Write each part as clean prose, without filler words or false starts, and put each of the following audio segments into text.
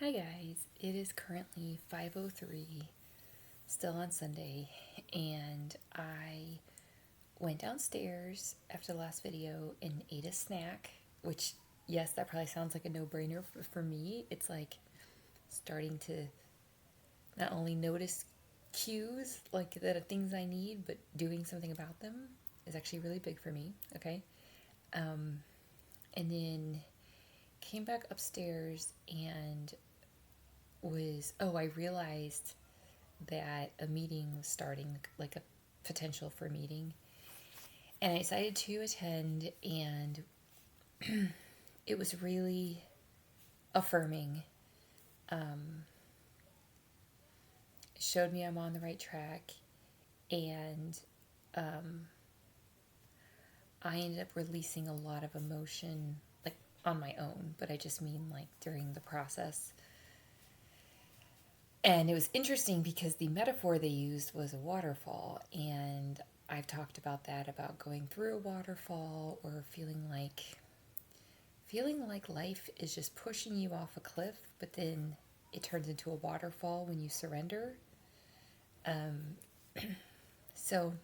Hi guys, it is currently 5:03, still on Sunday, and I went downstairs after the last video and ate a snack, which, yes, that probably sounds like a no-brainer for me. It's like starting to not only notice cues, like that are things I need, but doing something about them is actually really big for me, okay? And then came back upstairs and I realized that a meeting was starting, like a potential for a meeting. And I decided to attend, and it was really affirming. It showed me I'm on the right track, and I ended up releasing a lot of emotion, like on my own, but I just mean like during the process. And it was interesting because the metaphor they used was a waterfall, and I've talked about that, about going through a waterfall or feeling like life is just pushing you off a cliff, but then it turns into a waterfall when you surrender. So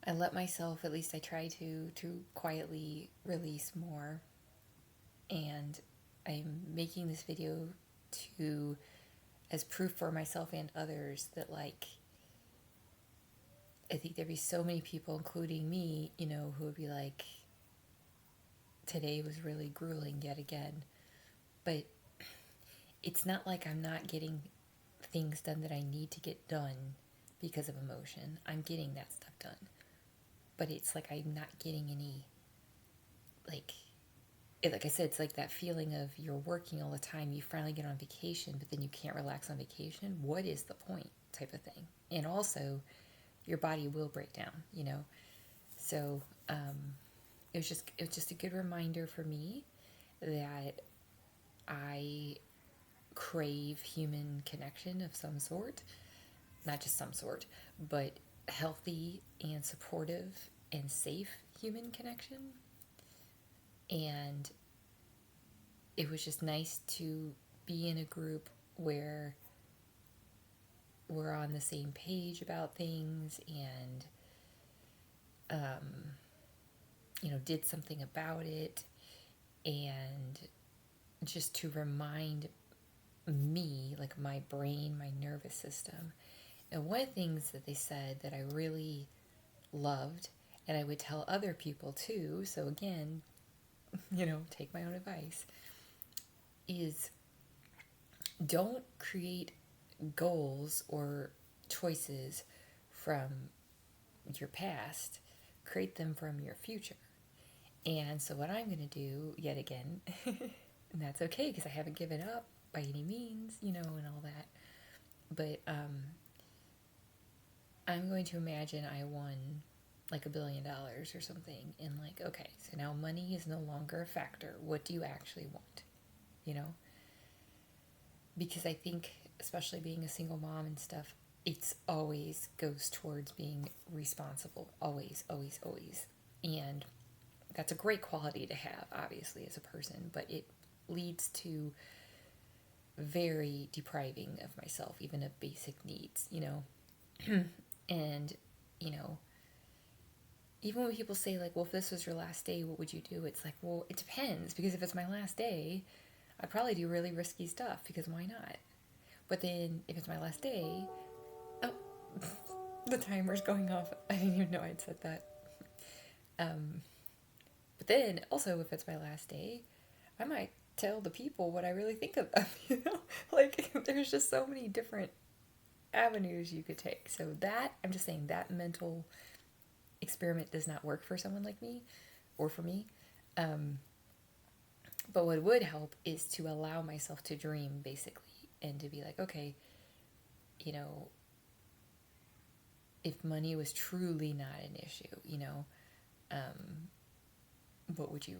I let myself, at least I try to quietly release more, and I'm making this video to as proof for myself and others that, like, I think there'd be so many people, including me, who would be like, today was really grueling yet again. But it's not like I'm not getting things done that I need to get done because of emotion. I'm getting that stuff done. But it's like I'm not getting any, like, like I said, it's like that feeling of you're working all the time, you finally get on vacation, but then you can't relax on vacation. What is the point? Type of thing. And also, your body will break down. So it was just a good reminder for me that I crave human connection of some sort, not just some sort, but healthy and supportive and safe human connection. And it was just nice to be in a group where we're on the same page about things and, did something about it, and just to remind me, like my brain, my nervous system. And one of the things that they said that I really loved, and I would tell other people too, so again, take my own advice, is don't create goals or choices from your past, create them from your future. And so, what I'm going to do, yet again, and that's okay because I haven't given up by any means, and all that, but I'm going to imagine I won like $1 billion or something, and like, okay, so now money is no longer a factor. What do you actually want? You know? Because I think, especially being a single mom and stuff, it's always goes towards being responsible. Always, always, always. And that's a great quality to have, obviously, as a person, but it leads to very depriving of myself, even of basic needs. And, you know, even when people say, like, well, if this was your last day, what would you do? It's like, well, it depends, because if it's my last day, I'd probably do really risky stuff, because why not? But then if it's my last day, oh, the timer's going off. I didn't even know I'd said that. But then also, if it's my last day, I might tell the people what I really think of them. Like, there's just so many different avenues you could take. So that, I'm just saying, that mental experiment does not work for someone like me, or for me. But what would help is to allow myself to dream, basically, and to be like, okay, you know, if money was truly not an issue, what would you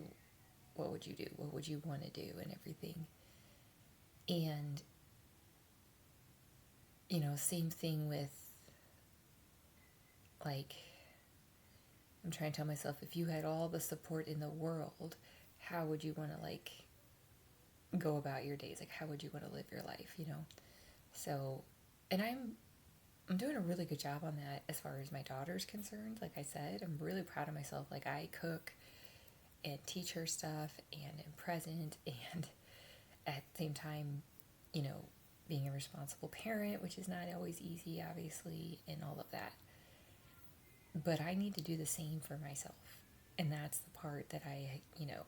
what would you do? What would you want to do, and everything? And same thing with, like, I'm trying to tell myself, if you had all the support in the world, how would you want to, like, go about your days? Like, how would you want to live your life, you know? So, and I'm doing a really good job on that as far as my daughter's concerned. Like I said, I'm really proud of myself. Like, I cook and teach her stuff and am present, and at the same time, you know, being a responsible parent, which is not always easy, obviously, and all of that. But I need to do the same for myself. And that's the part that I, you know,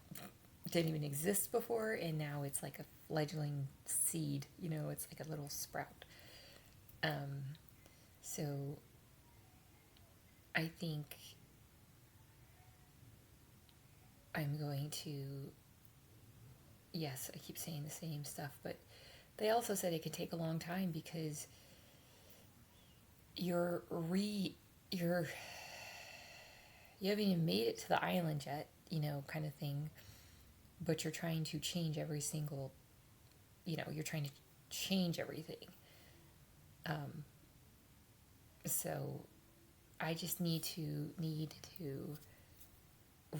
didn't even exist before, and now it's like a fledgling seed, you know, it's like a little sprout. So I think I'm going to, yes, I keep saying the same stuff, but they also said it could take a long time because you're you haven't even made it to the island yet, you know, kind of thing, but you're trying to change every single, you know, you're trying to change everything. So I just need to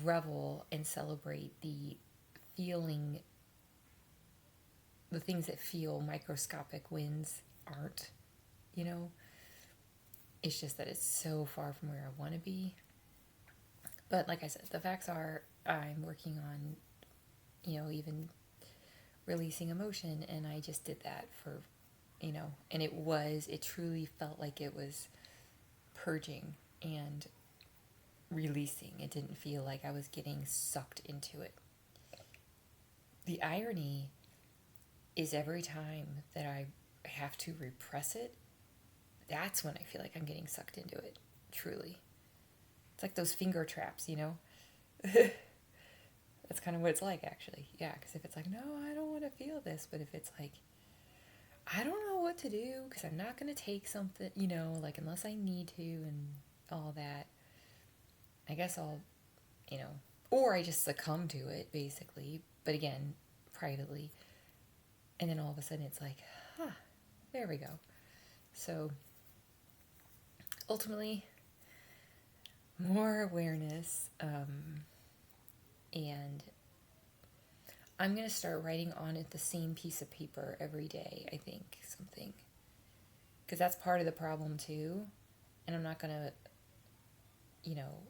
revel and celebrate the feeling, the things that feel microscopic wins aren't, you know. It's just that it's so far from where I want to be. But like I said, the facts are I'm working on, you know, even releasing emotion, and I just did that for, you know, and it truly felt like it was purging and releasing. It didn't feel like I was getting sucked into it. The irony is every time that I have to repress it, that's when I feel like I'm getting sucked into it, truly. It's like those finger traps, you know? That's kind of what it's like, actually. Yeah, because if it's like, no, I don't want to feel this, but if it's like, I don't know what to do because I'm not going to take something, you know, like unless I need to and all that, I guess I'll, you know, or I just succumb to it, basically, but again, privately. And then all of a sudden it's like, there we go. So ultimately, more awareness, and I'm going to start writing on it the same piece of paper every day, I think, something. Because that's part of the problem, too. And I'm not going to, you know,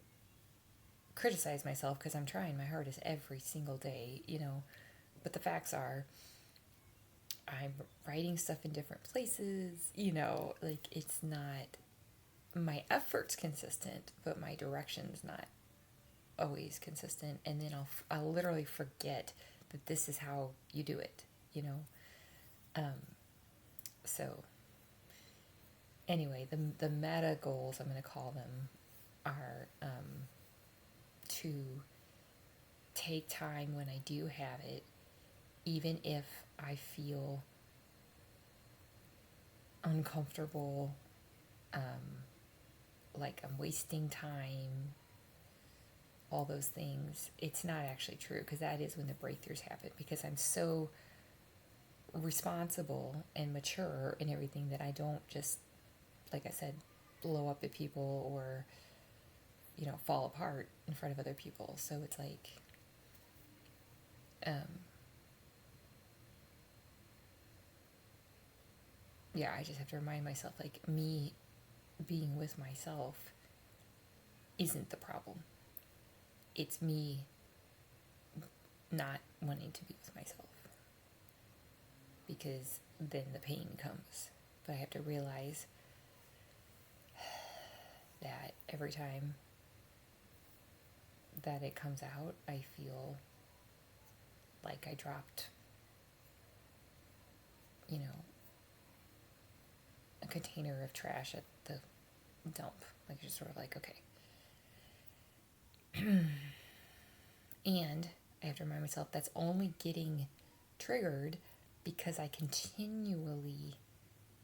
criticize myself because I'm trying my hardest every single day, you know. But the facts are, I'm writing stuff in different places, you know, like it's not, my effort's consistent, but my direction's not always consistent. And then I'll literally forget that this is how you do it, you know. So anyway, the meta goals, I'm going to call them, are to take time when I do have it, even if I feel uncomfortable, like I'm wasting time, all those things. It's not actually true, because that is when the breakthroughs happen, because I'm so responsible and mature in everything that I don't just, like I said, blow up at people or, you know, fall apart in front of other people. So it's like, yeah, I just have to remind myself, like, me being with myself isn't the problem. It's me not wanting to be with myself, because then the pain comes. But I have to realize that every time that it comes out, I feel like I dropped, you know, a container of trash at the dump. Like, just sort of like, okay. And I have to remind myself that's only getting triggered because I continually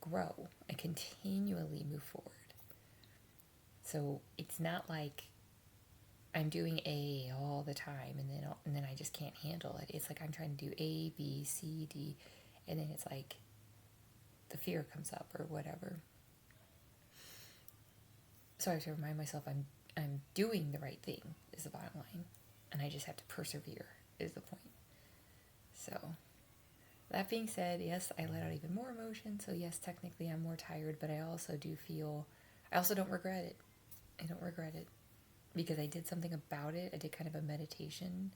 grow. I continually move forward. So it's not like I'm doing A all the time and then I just can't handle it. It's like I'm trying to do A, B, C, D, and then it's like the fear comes up or whatever. So I have to remind myself I'm doing the right thing is the bottom line, and I just have to persevere is the point. So That being said, yes, I let out even more emotion. So, yes, technically I'm more tired, but I also I also don't regret it. I don't regret it because I did something about it. I did kind of a meditation,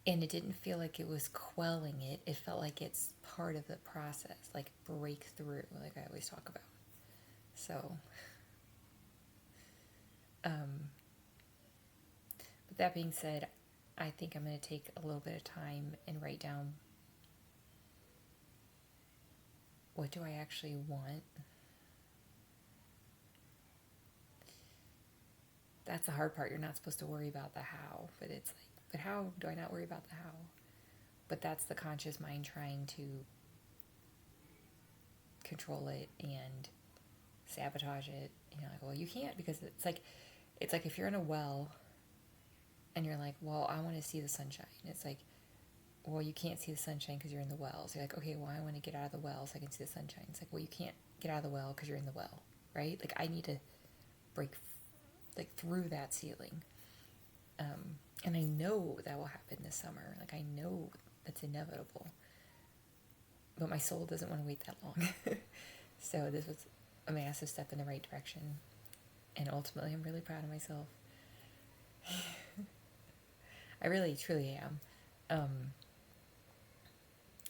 and it didn't feel like it was quelling it. It felt like it's part of the process, like breakthrough, like I always talk about. So, but that being said, I think I'm going to take a little bit of time and write down, what do I actually want? That's the hard part. You're not supposed to worry about the how, but it's like, but how do I not worry about the how? But that's the conscious mind trying to control it and sabotage it. You know, like, well, you can't, because it's like if you're in a well and you're like, well, I want to see the sunshine. It's like, well, you can't see the sunshine because you're in the well. So you're like, okay, well, I want to get out of the well so I can see the sunshine. It's like, well, you can't get out of the well because you're in the well, right? Like, I need to break like through that ceiling. And I know that will happen this summer. Like, I know that's inevitable. But my soul doesn't want to wait that long. So this was a massive step in the right direction. And ultimately, I'm really proud of myself. I really, truly am.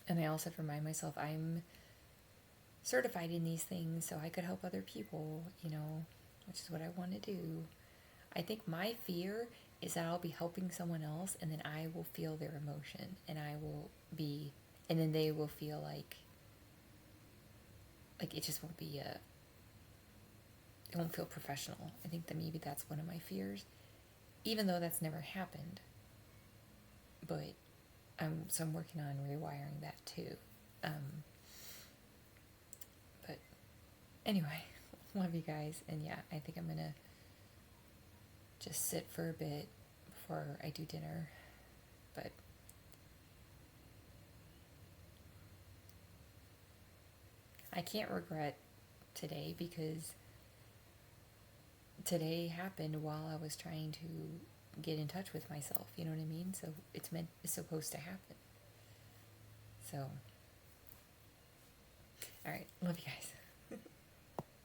And I also have to remind myself I'm certified in these things so I could help other people, you know, which is what I want to do. I think my fear is that I'll be helping someone else and then I will feel their emotion and and then they will feel like it just won't be it won't feel professional. I think that maybe that's one of my fears, even though that's never happened. But I'm working on rewiring that too. But anyway, love you guys, and yeah, I think I'm gonna just sit for a bit before I do dinner. But I can't regret today because today happened while I was trying to get in touch with myself. You know what I mean? So it's supposed to happen. So, all right, love you guys.